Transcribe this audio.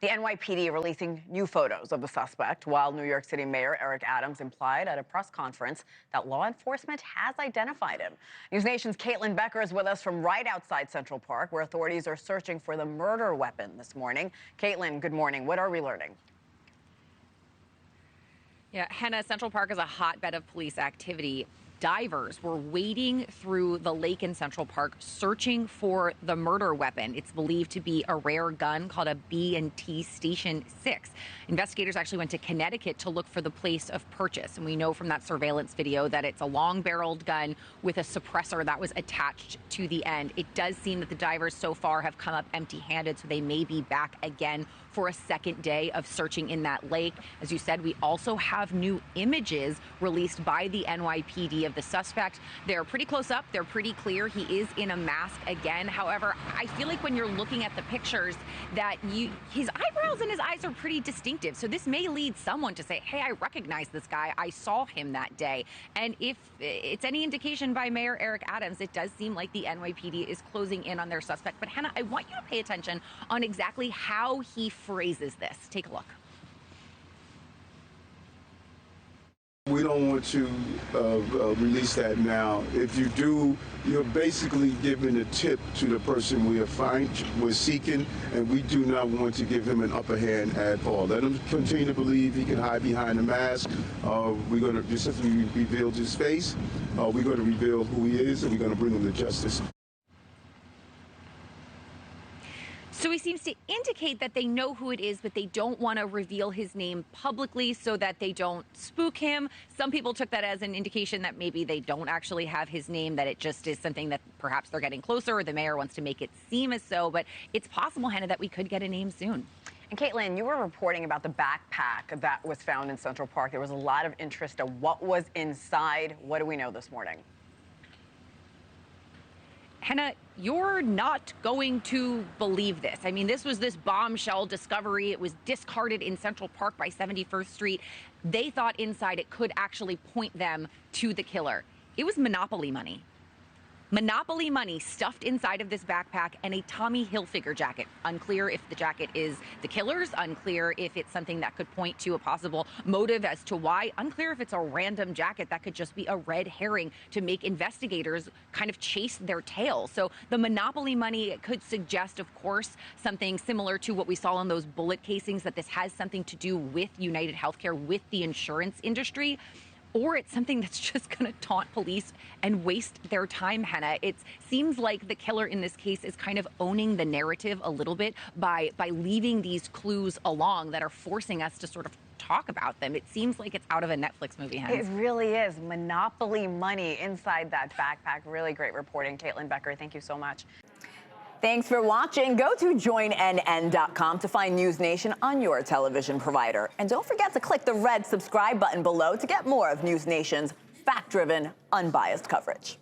The NYPD releasing new photos of the suspect, while New York City Mayor Eric Adams implied at a press conference that law enforcement has identified him. NewsNation's Caitlyn Becker is with us from right outside Central Park, where authorities are searching for the murder weapon this morning. Caitlyn, good morning. What are we learning? Yeah, Hena, Central Park is a hotbed of police activity. Divers were wading through the lake in Central Park searching for the murder weapon. It's believed to be a rare gun called a B&T Station 6. Investigators actually went to Connecticut to look for the place of purchase. And we know from that surveillance video that it's a long-barreled gun with a suppressor that was attached to the end. It does seem that the divers so far have come up empty-handed, so they may be back again for a second day of searching in that lake. As you said, we also have new images released by the NYPD of the suspect. They're pretty close up. They're pretty clear. He is in a mask again. However, I feel like when you're looking at the pictures that his eyebrows and his eyes are pretty distinctive. So this may lead someone to say, hey, I recognize this guy. I saw him that day. And if it's any indication by Mayor Eric Adams, it does seem like the NYPD is closing in on their suspect. But Hena, I want you to pay attention on exactly how he phrases this. Take a look. We don't want to release that now. If you do, you're basically giving a tip to the person we're seeking, and we do not want to give him an upper hand at all. Let him continue to believe he can hide behind the mask. We're going to just simply reveal his face. We're going to reveal who he is, and we're going to bring him to justice. So he seems to indicate that they know who it is, but they don't want to reveal his name publicly so that they don't spook him. Some people took that as an indication that maybe they don't actually have his name, that it just is something that perhaps they're getting closer, or the mayor wants to make it seem as so. But it's possible, Hena, that we could get a name soon. And Caitlyn, you were reporting about the backpack that was found in Central Park. There was a lot of interest of what was inside. What do we know this morning? Hena, you're not going to believe this. I mean, this was this bombshell discovery. It was discarded in Central Park by 71st Street. They thought inside it could actually point them to the killer. It was Monopoly money. Monopoly money stuffed inside of this backpack, and a Tommy Hilfiger jacket. Unclear if the jacket is the killer's, unclear if it's something that could point to a possible motive as to why, unclear if it's a random jacket that could just be a red herring to make investigators kind of chase their tail. So the Monopoly money, it could suggest, of course, something similar to what we saw in those bullet casings, that this has something to do with UnitedHealthcare, with the insurance industry. Or it's something that's just going to taunt police and waste their time, Hena. It seems like the killer in this case is kind of owning the narrative a little bit by leaving these clues along that are forcing us to sort of talk about them. It seems like it's out of a Netflix movie, Hena. It really is. Monopoly money inside that backpack. Really great reporting. Caitlyn Becker, thank you so much. Thanks for watching. Go to joinnn.com to find NewsNation on your television provider. And don't forget to click the red subscribe button below to get more of NewsNation's fact-driven, unbiased coverage.